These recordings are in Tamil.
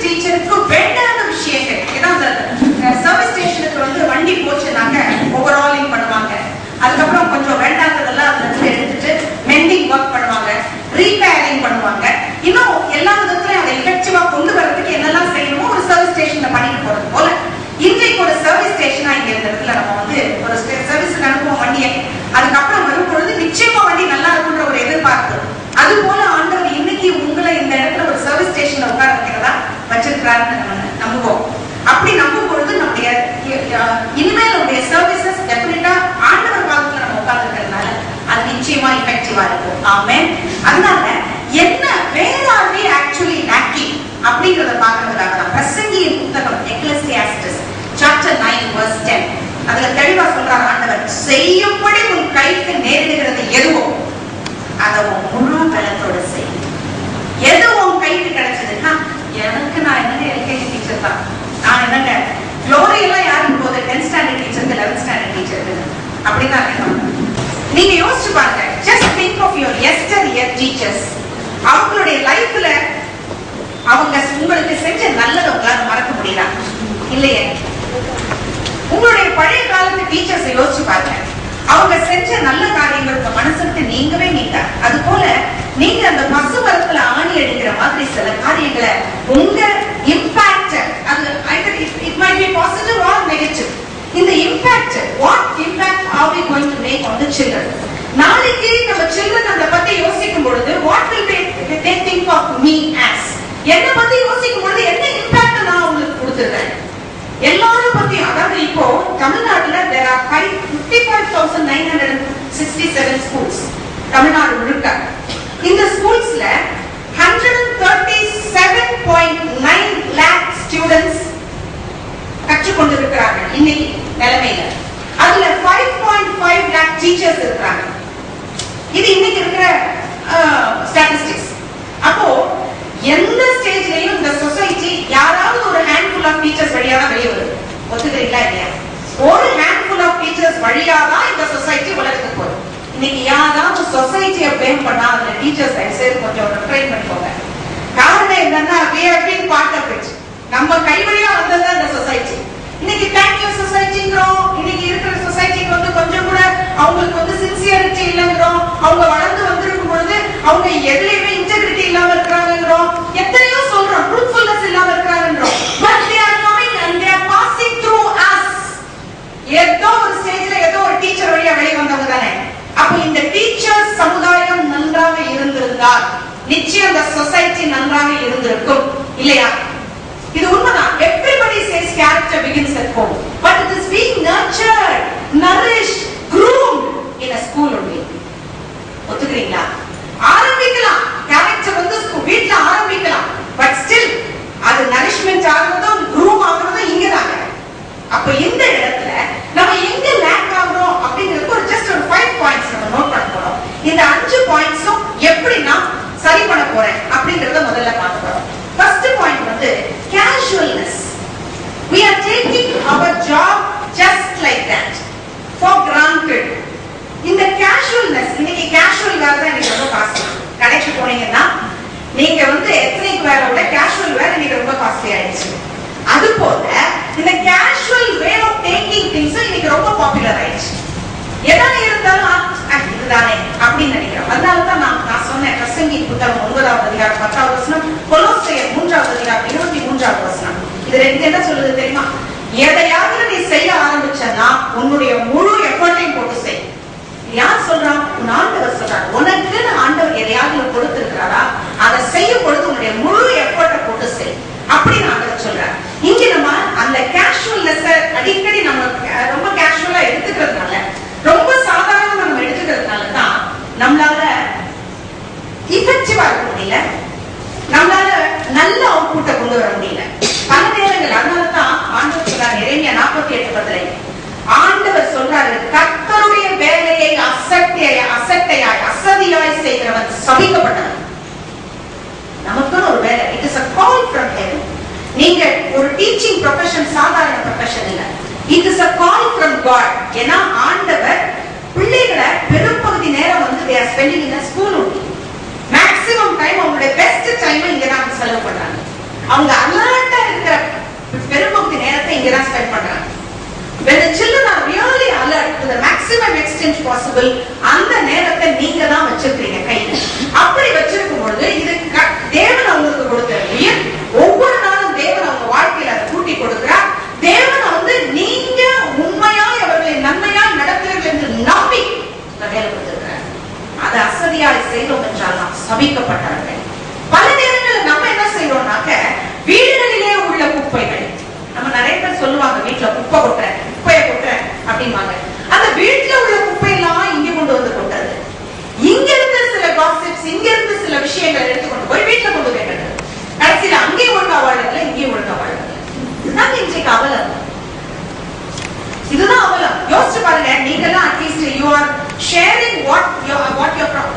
டீச்சருக்கு வேண்டாத விஷயங்கள் ஏதாவது சர்வீஸ் ஸ்டேஷனுக்கு வந்து வண்டி போச்சுனாக்க ஓவராலிங் பண்ணுவாங்க. அதுக்கப்புறம் கொஞ்சம் வேண்டாததெல்லாம் அதுல இருந்து எடுத்துட்டு மெண்டிங் ஒர்க் பண்ணுவாங்க, ரீபேரிங் பண்ணுவாங்க. இன்னும் எல்லா விதத்துலயும் அதை எஃபெக்டிவா கொண்டு வரதுக்கு என்னெல்லாம் செய்யணுமோ ஒரு சர்வீஸ் ஸ்டேஷன்ல பண்ணிட்டு போறது போல இன்றைக்கு ஒரு சர்வீஸ் ஸ்டேஷனா இங்க இந்த இடத்துல நம்ம வந்து ஒரு சர்வீஸுக்கு அனுப்புவோம் வண்டியை. அதுக்கப்புறம் வரும் பொழுது நிச்சயமா வண்டி நல்லா இருக்குன்ற ஒரு எதிர்பார்ப்பு. அது போல ஆண்டவர் இன்னைக்கு உங்களை இந்த இடத்துல ஒரு சர்வீஸ் ஸ்டேஷன்ல உட்கார வைக்கிறதா வச்சிருக்கிறாருன்னு நம்ம நம்புவோம். அப்படி நம்பும் பொழுது நம்முடைய இனிமேல் நம்முடைய சர்வீசஸ் டெஃபினட்டா ஆண்டவர் பாதத்துல நம்ம உட்கார்ந்து இருக்கிறதுனால அது நிச்சயமா எஃபெக்டிவா இருக்கும். ஆமென். அதனால என்ன where are we actually lacking அப்படிங்கறத பார்க்கிறதுக்காக தான் பிரசங்கியின் புத்தகம் எக்லெசியாஸ்டஸ் சாப்டர் 9 verse 10 அதுல தெளிவா சொல்றார் ஆண்டவர், செய்யும்படி உன் கைக்கு நேரிடுகிறது எதுவோ அதை முழு பலத்தோட செய். எது உன் கைக்கு கிடைச்சதுன்னா, எனக்கு நான் என்னங்க எல்கேஜி டீச்சர் தான், நான் என்னங்க க்ளோரி எல்லாம் யாருக்கு போகுது 10th ஸ்டாண்டர்ட் டீச்சருக்கு 11th ஸ்டாண்டர்ட் டீச்சருக்கு அப்படிதான் இருக்கணும். நீங்க யோசிச்சு பாருங்க. Just think of your yesteryear teachers. அவங்களுடைய லைஃப்ல அவங்க உங்களுக்கு செஞ்ச நல்லதை உங்களால மறக்க முடியல இல்லையே? உங்களுடைய பழைய காலத்து டீச்சர்ஸை யோசிச்சு பாருங்க. அவங்க செஞ்ச நல்ல காரியங்கள் உங்க மனசுக்கு நீங்கவே நீங்க. அது போல நீங்க அந்த பசுமரத்துல ஆணி அடிக்கிற மாதிரி சில காரியங்களை உங்க இம்பாக்ட், அது it might be positive or negative. இந்த impact, what impact are we going to make on the children? நாளைக்கு நம்ம children அத பத்தி யோசிக்கும் பொழுது what will they think of me as? என்ன பத்தி யோசிக்கும் பொழுது என்ன இம்பாக்ட் நான் உங்களுக்கு கொடுத்திருக்கேன் எல்லாரும் பத்தி. அதாவது இப்போ தமிழ்நாட்டுல there are 55,967 schools தமிழ்நாடு முழுக்க. இந்த ஸ்கூல்ஸ்ல 137.9 lakh ஸ்டூடெண்ட்ஸ் கற்றுக்கொண்டிருக்கிறார்கள் இன்னைக்கு நிலைமையில. அதுல 5.5 lakh டீச்சர்ஸ் இருக்காங்க. இது இன்னைக்கு இருக்கிற ஸ்டாட்டிஸ்டிக்ஸ். அப்போ எந்த ஸ்டேஜ்லயும் இந்த சொசைட்டி யாராவது ஒரு ஹேண்ட்ஃபுல் ஆஃப் டீச்சர்ஸ் வழியா தான் வெளியே வருது. ஒத்துக்கிறீங்களா இல்லையா? ஒரு ஹேண்ட்ஃபுல் ஆஃப் டீச்சர்ஸ் வழியா தான் இந்த சொசைட்டி வளர்த்துக்கு போகுது. இன்னைக்கு யாராவது சொசைட்டியை பிளேம் பண்ணா அதுல டீச்சர்ஸ் சைடு கொஞ்சம் ரிஃப்ரைன் பண்ணிக்கோங்க. காரணம் என்னன்னா we have been part of it. நம்ம கை வழியா வந்தது இந்த சொசைட்டி. இன்னைக்கு தேங்க்யூ சொசைட்டிங்கிறோம். இன்னைக்கு இருக்கிற சொசைட்டிக்கு வந்து கொஞ்சம் கூட அவங்களுக்கு வந்து சின்சியரிட்டி இல்லைங்கிறோம். அவங்க வளர்ந்து வந்திருக்கும் பொழுது அவங்க எதுலையுமே இன்டெகிரிட்டி இல்லாம இருக்கிறாங்கிறோம். எத்தனையோ சொல்றோம் ட்ரூத்ஃபுல்னஸ் இல்லாம இருக்கிறாங்கிறோம். But they are coming and they are passing through us. ஏதோ ஒரு ஸ்டேஜ்ல ஏதோ ஒரு டீச்சர் வழியா வெளியே வந்தவங்க தானே. அப்ப இந்த டீச்சர் சமுதாயம் நன்றாக இருந்திருந்தால் நிச்சயம் அந்த சொசைட்டி நன்றாக இருந்திருக்கும் இல்லையா? இது உண்மைதான். Everybody says character begins at home, but it is being nurtured, nourished, groomed in a school only. ஒத்துக்கிறீங்களா? ஆரம்பிக்கலாம் கேரக்டர் வந்து வீட்ல ஆரம்பிக்கலாம். பட் ஸ்டில் அது நரிஷ்மென்ட் ஆகுறதும் க்ரூம் ஆகுறதும் இங்கதாங்க. அப்ப இந்த இடத்துல நம்ம எங்க லேக் ஆகுறோம் அப்படிங்கிறது ஒரு ஜஸ்ட் ஒரு 5 பாயிண்ட்ஸ் நம்ம நோட் பண்ண போறோம். இந்த 5 பாயிண்ட்ஸும் எப்படி நான் சரி பண்ண போறேன் அப்படிங்கறத முதல்ல பார்க்க போறோம். ஃபர்ஸ்ட் பாயிண்ட் வந்து casualness. We are taking our job just like that for granted. இந்த casualness, இன்னைக்கு casual வேர் தான் எனக்கு ரொம்ப காஸ்ட்லி. கடைக்கு போனீங்கன்னா நீங்க வந்து எத்னிக் வேரை விட casual வேர் இன்னைக்கு ரொம்ப காஸ்ட்லி ஆயிடுச்சு. அது போல இந்த casual way of taking things இன்னைக்கு ரொம்ப பாப்புலர் ஆயிடுச்சு. எதனா இருந்தாலும் இதுதானே அப்படின்னு நினைக்கிறோம். அதனால தான் நான் சொன்னேன் பிரசங்கி புத்தகம் 9வது அதிகாரம் 10வது வசனம், கொலோசையர் 3வது அதிகாரம் 23வது வசனம். இது ரெண்டு என்ன சொல்லுது தெரியுமா? எதையாவது நீ செய்ய ஆரம்பிச்சனா உன்னுடைய முழு எஃபர்ட்டையும் போட்டு செய். யார் சொல்றான்? உன் ஆண்டவர் சொல்றார். உனக்கு ஆண்டவர் எதையாவது கொடுத்திருக்கிறாரா அதை செய்யும் பொழுது உன்னுடைய முழு எஃபர்ட்டை போட்டு செய் அப்படின்னு ஆண்டவர் சொல்றார். இங்க நம்ம அந்த கேஷுவல்னஸ் அடிக்கடி நம்ம ரொம்ப கேஷுவலா எடுத்துக்கிறதுனால, ரொம்ப சாதாரணமா நம்ம எடுத்துக்கிறதுனால தான் நம்மளால இஃபெக்டிவா இருக்க முடியல, நம்மளால நல்ல அவுட்புட்டை கொண்டு வர முடியல பல நேரங்கள். அதனாலதான் ஆண்டவர் சொல்றாரு எரேமியா 48:10 ஆண்டவர் சொல்றாரு, கர்த்தருடைய வேலையை அசட்டையாய் அசதியாய் செய்கிறவன் சபிக்கப்பட்டவன். நமக்குன்னு ஒரு வேலை. It is a call from heaven. நீங்க ஒரு டீச்சிங் ப்ரொஃபஷன் சாதாரண ப்ரொஃபஷன் இல்ல. It is a call from God. ஏன்னா ஆண்டவர் பிள்ளைகளை பெரும்பகுதி நேரம் வந்து they are spending in a school only. Maximum time அவங்களுடைய பெஸ்ட் டைம் இங்க தான் செலவு பண்றாங்க. அவங்க அலர்ட் இங்க தான் ஸ்பெண்ட் பண்றாங்க. When the children are really alert to the maximum extent possible, அந்த நேரத்தை நீங்க தான் வச்சிருக்கீங்க கையில. அப்படி வச்சிருக்கும் பொழுது இது தேவன் அவங்களுக்கு கொடுத்த உயிர். ஒவ்வொரு நாளும் தேவன் அவங்க வாழ்க்கையில அதை கூட்டி கொடுக்கிறார். தேவன் வந்து நீங்க உண்மையாய் அவர்களை நன்மையாய் நடத்துவீர்கள் என்று நம்பி வேலை கொடுத்திருக்கிறார். அதை அசதியாய் செய்தோம் என்றால் நாம் சபிக்கப்பட்டார்கள். பல நேரங்களில் நம்ம என்ன செய்யறோம்னாக்க வீடுகளிலே உள்ள குப்பைகள், நம்ம நிறைய பேர் சொல்லுவாங்க வீட்டுல குப்பையை கொட்டுறேன் அப்படின்வாங்க. அந்த வீட்டுல உள்ள குப்பை எல்லாம் இங்க கொண்டு வந்து கொட்டது. இங்க இருந்து சில காசிப்ஸ், இங்க இருந்து சில விஷயங்களை எடுத்துக்கொண்டு போய் வீட்டுல கொண்டு போய் கடைசியில அங்கேயும் ஒழுங்கா வாழல, இங்கேயும் ஒழுங்கா வாழல. இதுதான் இன்றைக்கு அவலம். இதுதான் அவலம். யோசிச்சு பாருங்க, நீங்க எல்லாம் at least you are sharing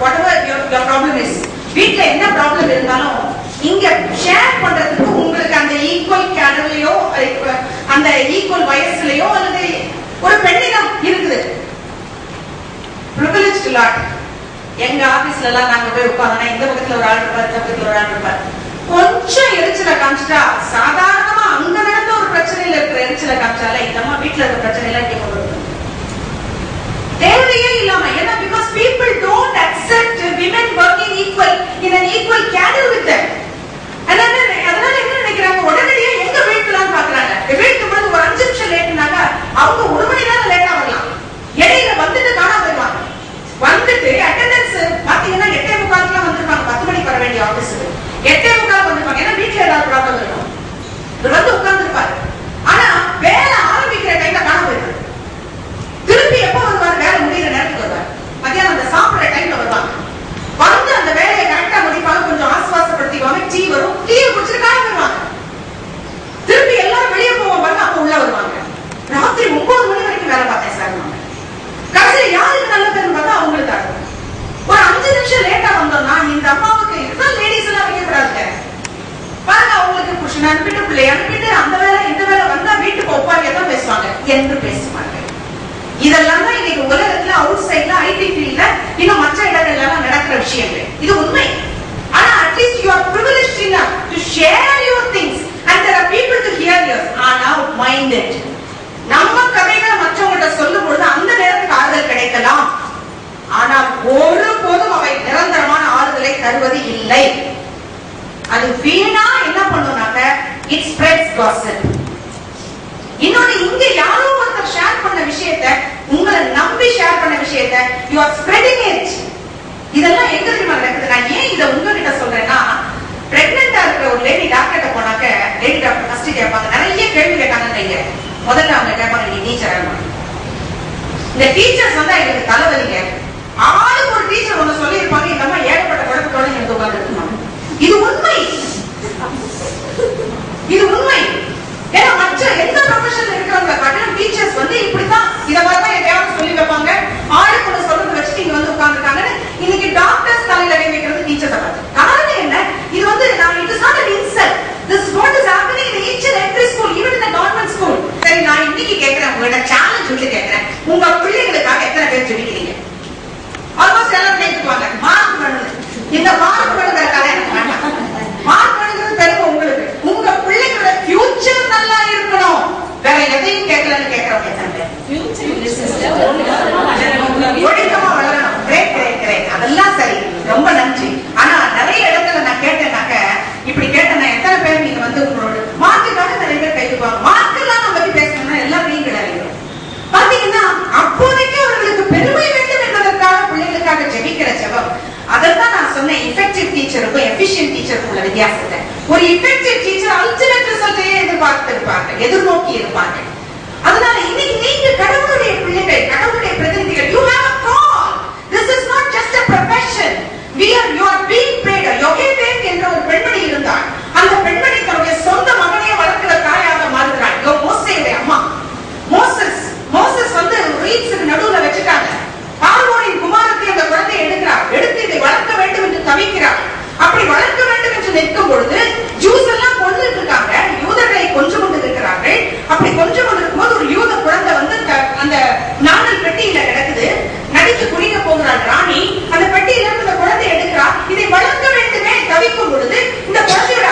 whatever your problem is. வீட்டுல என்ன ப்ராப்ளம் இருந்தாலும் இங்க ஷேர் பண்றதுக்கு உங்களுக்கு அந்த ஈக்குவல் கேடர்லயோ அந்த ஈக்குவல் வயசுலயோ அல்லது ஒரு பெண்ணிடம் இருக்குது. privileged lot. எங்க ஆபீஸ்ல எல்லாம் நாங்க போய் உட்கார்ந்தோம்னா இந்த பக்கத்துல ஒரு ஆள் இருப்பார், இந்த பக்கத்துல ஒரு ஆள் இருப்பார். கொஞ்சம் எரிச்சலை காமிச்சிட்டா சாதாரணமா அங்க நடந்த ஒரு பிரச்சனையில இருக்கிற எரிச்சலை காமிச்சால இதமா வீட்டுல இருக்கிற பிரச்சனை எல்லாம் இங்க கொண்டு வருது. தேவையே இல்லாம, ஏன்னா because people don't accept women working equal in an equal cadre with them. அதனால என்ன நினைக்கிறாங்க, உடனடியா எங்க வீட்டுலான்னு பாக்குறாங்க. வீட்டுக்கு போது ஒரு 5 நிமிஷம் லேட்னாக்க அவங்க 1 மணி நேரம் லேட்டா வரலாம். இடையில வந்துட்டு காணாம போயிடுவாங்க. வந்துட்டு அட்டெண்டன்ஸ் பாத்தீங்கன்னா 8:45 வந்திருப்பாங்க. 10 மணிக்கு வர வேண்டிய ஆபீஸுக்கு 8:45 வந்திருப்பாங்க. ஏன்னா வீட்டுல ஏதாவது ப்ராப்ளம் இருக்கும். இவர் வந்து உட்கார்ந்து இருப்பாரு. ஆனா வேலை ஆரம்பிக்கிற டைம்ல காணாம போயிடுவாரு. திருப்பி எப்ப வருவாரு, வேலை முடிகிற நேரத்துக்கு வருவார். மத்தியானம் அந்த சாப்பிடுற டைம்ல வருவாங்க. வந்து அந்த வேலையை கரெக்டா முடிப்பாங்க. கொஞ்சம் ஆசுவாசப்படுத்திக்குவாங்க. டீ வரும், டீயை குடிச்சிட்டு காணாம போயிடுவாங்க. திருப்பி எல்லாரும் வெளியே போவாங்க. அப்ப உள்ள வருவாங்க. ராத்திரி 9 மணி வரைக்கும் வேலை பார்த்தேன் சார். கடைசியில யாருக்கு நல்ல பேர் பார்த்தா அவங்களுக்கு ஆகும். ஒரு 5 நிமிஷம் லேட்டா வந்தோம்னா இந்த அம்மாவுக்கு இதுதான் லேடிஸ் எல்லாம் வைக்கக்கூடாது பாருங்க. அவங்களுக்கு புருஷன் அனுப்பிட்டு பிள்ளை அனுப்பிட்டு அந்த வேலை இந்த வேலை வந்தா வீட்டுக்கு ஒப்பாரியா தான் பேசுவாங்க என்று பேசுவாங்க. இதெல்லாம் தான் இன்னைக்கு உலகத்துல அவுட் சைட்ல ஐடி ஃபீல்ட்ல இன்னும் மற்ற இடங்கள்ல எல்லாம் நடக்கிற விஷயங்கள். இது உண்மை. ஆனா at least you are privileged enough to share your things and there are people to hear yours. ஆனா mind it. நம்ம கதைகளை மற்றவங்கள்ட்ட சொல்லும் பொழுது அந்த நேரத்துக்கு ஆறுதல் கிடைக்கலாம். ஆனால் ஒருபோதும் அவை நிரந்தரமான ஆறுதலை தருவது இல்லை. அது வீணா என்ன பண்ணுனாக்க it spreads gossip. இன்னொன்னு, இங்க யாரோ ஒருத்தர் ஷேர் பண்ண விஷயத்தை, உங்களை நம்பி ஷேர் பண்ண விஷயத்தை you are spreading it. இதெல்லாம் எங்க தெரியுமா நடக்குது? நான் ஏன் இதை உங்ககிட்ட சொல்றேன்னா, பிரெக்னெண்டா இருக்கிற ஒரு லேடி டாக்டர்கிட்ட போனாக்க லேடி டாக்டர் ஃபர்ஸ்ட் கேட்பாங்க, நிறைய கேள்வி கேட்டாங்க. முதல்ல அவங்க கேட்பாங்க, நீங்க டீச்சர். இந்த டீச்சர்ஸ் வந்து எங்களுக்கு தலைவலிங்க. ஆளுக்கு ஒரு டீச்சர் ஒண்ணு சொல்லி இருப்பாங்க. இந்த மாதிரி ஏகப்பட்ட குழப்பத்தோட எனக்கு உட்கார்ந்து இருக்கணும். இது உண்மை. இது உண்மை. ஏன்னா மற்ற எந்த ப்ரொஃபஷன்ல இருக்கிறவங்க காட்டிலும் டீச்சர்ஸ் வந்து இப்படித்தான் இத மாதிரிதான் எதையாவது சொல்லி வைப்பாங்க. ஆளுக்கு ஒண்ணு சொல்றதை வச்சுட்டு இங்க வந்து உட்கார்ந்துருக்காங்கன்னு இன்னைக்கு டாக்டர்ஸ் தலையில கை வைக்கிறது டீச்சர்ஸை பார்த்து. காரணம் என்ன? இது வந்து நான் it is not an insult. This is what is happening in each and every school, even in the government school. சரி, நான் இன்னைக்கு கேட்கிறேன், உங்கள்ட்ட சேலஞ்ச் விட்டு கேட்கிறேன், உங்க பிள்ளைகளுக்காக எத்தனை பேர் ஜெபிக்கிறீங்க? ஆல்மோஸ்ட் எல்லாரும் கேட்டுக்குவாங்க, மார்க் பண்ணுது. இந்த மார்க் பண்ணுற கதை எனக்கு வேண்டாம். மார்க் பண்ணுறது தெரியும் உங்களுக்கு. உங்க பிள்ளைகளோட ஃபியூச்சர் நல்லா இருக்கணும். வேற எதையும் கேட்கலன்னு கேட்கறவங்க எத்தனை பேர்? ஒழுக்கமா வளரணும். கிரேட். அதெல்லாம் சரி, ரொம்ப நன்றி. ஆனா நிறைய இடத்துல நான் கேட்டேனாக்க, இப்படி கேட்டேன்னா எத்தனை பேர் நீங்க வந்து உங்களோட மார்க்குக்காக நிறைய பேர் கைதுவாங்க. மார்க்கெல்லாம் நம்ம பத்தி பேசணும்னா எல்லாம் நீங்க கிடையாது. பாத்தீங்கன்னா அப்போதைக்கு அவர்களுக்கு பெருமை வேண்டும் என்பதற்காக பிள்ளைகளுக்காக ஜெபிக்கிற ஜெபம். அதான் நான் சொன்னேன், எஃபெக்டிவ் டீச்சருக்கும் எஃபிஷியன்ட் டீச்சருக்கும் உள்ள வித்தியாசத்தை. ஒரு எஃபெக்டிவ் டீச்சர் அல்டிமேட் ரிசல்ட்டையே எதிர்நோக்கி இருப்பாங்க. அதனால இன்னைக்கு நீங்க கடவுளுடைய பிள்ளைகள், கடவுளுடைய பிரதிநிதிகள். You have a call. This is not just a profession. You are being paid. Jochebed என்ற ஒரு பெண்மணி இருந்தாள். அந்த பெண்மணி தன்னுடைய சொந்த மகனையே வளர்க்கிற தாயாக மாறுகிறாள். மோசேயுடைய அம்மா. மோசஸ் வந்து ரீட்ஸுக்கு நடுவுல வச்சுட்டாங்க. பார்வோனின் குமாரத்தை அந்த குழந்தையை எடுக்கிறார். எடுத்து இதை வளர்க்க வேண்டும் என்று தவிக்கிறார். அப்படி வளர்க்க வேண்டும் என்று நிற்கும் பொழுது ஜூஸ் எல்லாம் கொண்டு இருக்காங்க, யூதர்களை கொஞ்சம் கொண்டு இருக்கிறார்கள். அப்படி கொஞ்சம் கொண்டு இருக்கும்போது ஒரு யூத குழந்தை வந்து அந்த நாணல் பெட்டியில கிடக்குது. நடிச்சு குடிக்க போகிறாள் ராணி. அந்த பெட்டியில அந்த குழந்தை எடுக்கிறார். இதை வளர்க்க வேண்டுமே தவிக்கும் பொழுது இந்த குழந்தையோட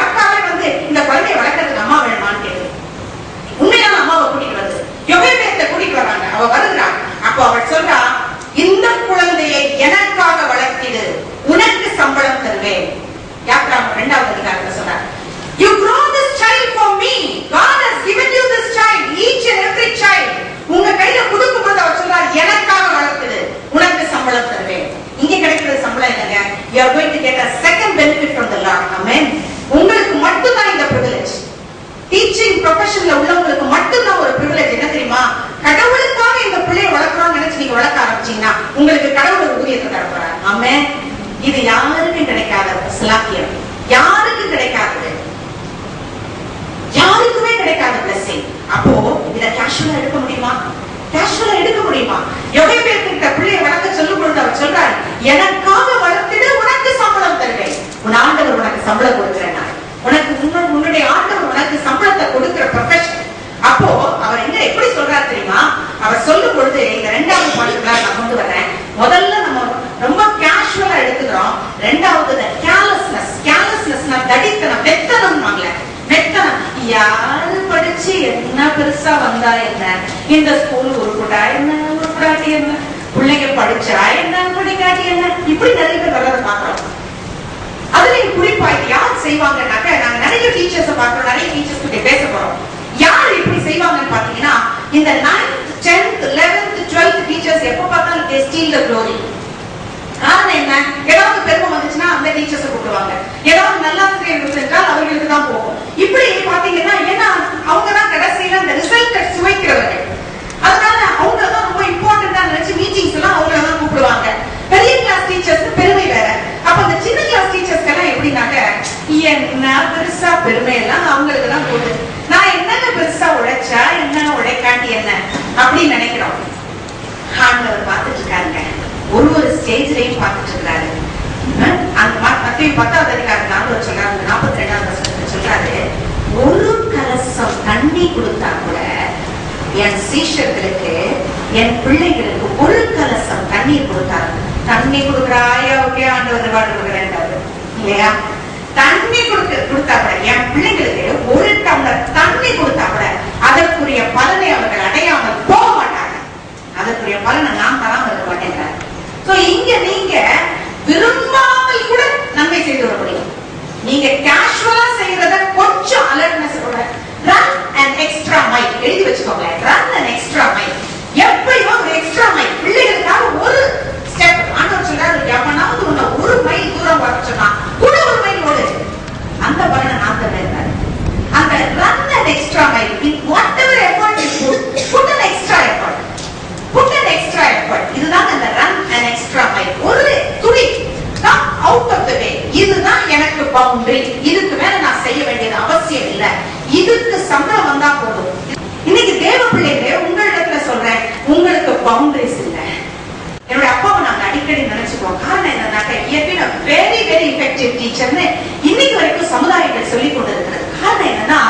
ஆரம்பிச்சீங்கன்னா உங்களுக்கு கடவுள் ஒரு ஊதியத்தை தர போறாரு. ஆமென். இது யாருக்கும் கிடைக்காத சலாக்கியம், யாருக்கும் கிடைக்காதது, யாருக்குமே கிடைக்காத பிளஸிங். அப்போ இத கேஷுவலா எடுக்க முடியுமா? கேஷுவலா எடுக்க முடியுமா? யோசேப்பிட்ட பிள்ளையை வளர்க்க சொல்லும் பொழுது அவர் சொல்றாரு, எனக்காக வளர்த்திட உனக்கு சம்பளம் தருவேன். உன் ஆண்டவர் உனக்கு சம்பளம் கொடுக்கிறேன், உனக்கு உன்னுடைய ஆண்டவர் உனக்கு சம்பளத்தை கொடுக்கிற ப்ரொஃபஷன். அப்போ அவர் எங்க எப்படி சொல்றாரு தெரியுமா? அவர் சொல்லும் பொழுது இந்த இரண்டாவது பாயிண்ட்ல நான் கொண்டு வரேன். முதல்ல நம்ம ரொம்ப கேஷுவலா எடுத்துக்கிறோம். இரண்டாவது கேர்லெஸ்னஸ் தடித்தனம், மெத்தனம். மெத்தனம் யாரு படிச்சு என்ன பெருசா வந்தா என்ன, இந்த ஸ்கூல் உருப்படா என்ன, உருப்படாட்டி என்ன, பிள்ளைங்க படிச்சா என்ன, படிக்காட்டி என்ன, இப்படி நிறைய பேர் வர்றதை பாக்குறோம். அதுலயும் குறிப்பா யார் செய்வாங்கன்னாக்க, நாங்க நிறைய டீச்சர்ஸ் பாக்குறோம், நிறைய டீச்சர்ஸ் கிட்ட பேச போறோம். யார் இப்படி செய்வாங்கன்னு பாத்தீங்கன்னா, இந்த 9th 10th 11th 12th teachers எப்ப பார்த்தாலும் they steal the glory. காரணம் என்ன? ஏதாவது பெருமை வந்துச்சுன்னா அந்த டீச்சர்ஸ் கூப்பிடுவாங்க, ஏதாவது நல்லாசிரியர் சென்றால் அவர்களுக்கு தான் போகும். இப்படி பாத்தீங்கன்னா, ஏன்னா அவங்க தான் கடைசியில அந்த ரிசல்ட்டை சுவைக்கிறவர்கள். அதனால அவங்க தான் ரொம்ப இம்பார்ட்டன்டா நினைச்சு மீட்டிங்ஸ் எல்லாம் அவங்கள தான் கூப்பிடுவாங்க. பெரிய கிளாஸ் டீச்சர்ஸ் பெருமை வேற. அப்ப அந்த சின்ன கிளாஸ் டீச்சர்ஸ்க்கு எல்லாம் எப்படின்னாக்க, என்ன பெருசா பெருமை எல்லாம் அவங்களுக்கு தான் போகுது, நான் என்னென்ன பெருசா உழைச்சா என்ன, உழைக்காட்டி என்ன அப்படின்னு நினைக்கிறோம். ஆண்டவர் பார்த்துட்டு இருக்காருங்க, ஒரு ஸ்டேஜ்லயும் பார்த்துட்டு இருக்காரு. அந்த மத்திய 10வது அதிகாரத்துல ஆண்டவர் சொல்றாரு, 42வது வசனத்துல சொல்றாரு, ஒரு கலசம் தண்ணி கொடுத்தா கூட என் சீஷர்களுக்கு, என் பிள்ளைகளுக்கு ஒரு கலசம் தண்ணீர் கொடுத்தாரு. தண்ணி கொடுக்குற ஆயாவுக்கே ஆண்டவர் ரிவார்டு கொடுக்குறேன்றாரு இல்லையா? தண்ணி கொடுத்தா கூட, என் பிள்ளைங்களுக்கு ஒரு டம்ளர் தண்ணி கொடுத்தா கூட அதற்குரிய பலனை அவர்கள் அடையாமல் போக மாட்டாங்க. அதற்குரிய பலனை நான் தராம இருக்க மாட்டேங்கிறார். இங்க நீங்க விரும்பாமல் கூட நன்மை செய்து விட முடியும். நீங்க கேஷுவலா செய்யறத கொஞ்சம் அலர்ட்னஸோட ரன் an extra mile எழுதி வச்சுக்கோங்க. run an extra mile. எப்பயும் ஒரு எக்ஸ்ட்ரா மைல் பிள்ளைகளுக்காக ஒரு ஸ்டெப். ஆண்டவர் சொல்றாரு, எவனாவது உன்னை ஒரு மைல் தூரம் வர சொன்னா கூட ஒரு மைல் ஓடு, அந்த பலனை நான் தருவேன். அந்த run an extra mile in whatever effort you put an extra effort. Put an extra effort. இதுதான் அந்த run an extra mile. ஒரு துளி not out of the way. இதுதான் எனக்கு பவுண்டரி, இதுக்கு மேல நான் செய்ய வேண்டியது அவசியம் இல்ல, இதுக்கு சம்பளம் வந்தா போதும். இன்னைக்கு தேவ பிள்ளைகளே, உங்களிடத்துல சொல்றேன், உங்களுக்கு பவுண்டரிஸ் இல்ல. என்னுடைய அப்பாவை நாங்க அடிக்கடி நினைச்சுக்கோம். காரணம் என்னன்னாக்க, வெரி வெரி எஃபெக்டிவ் டீச்சர்னு இன்னைக்கு வரைக்கும் சமுதாயங்கள் சொல்லிக் கொண்டு இருக்கிறது. காரணம் என்னன்னா,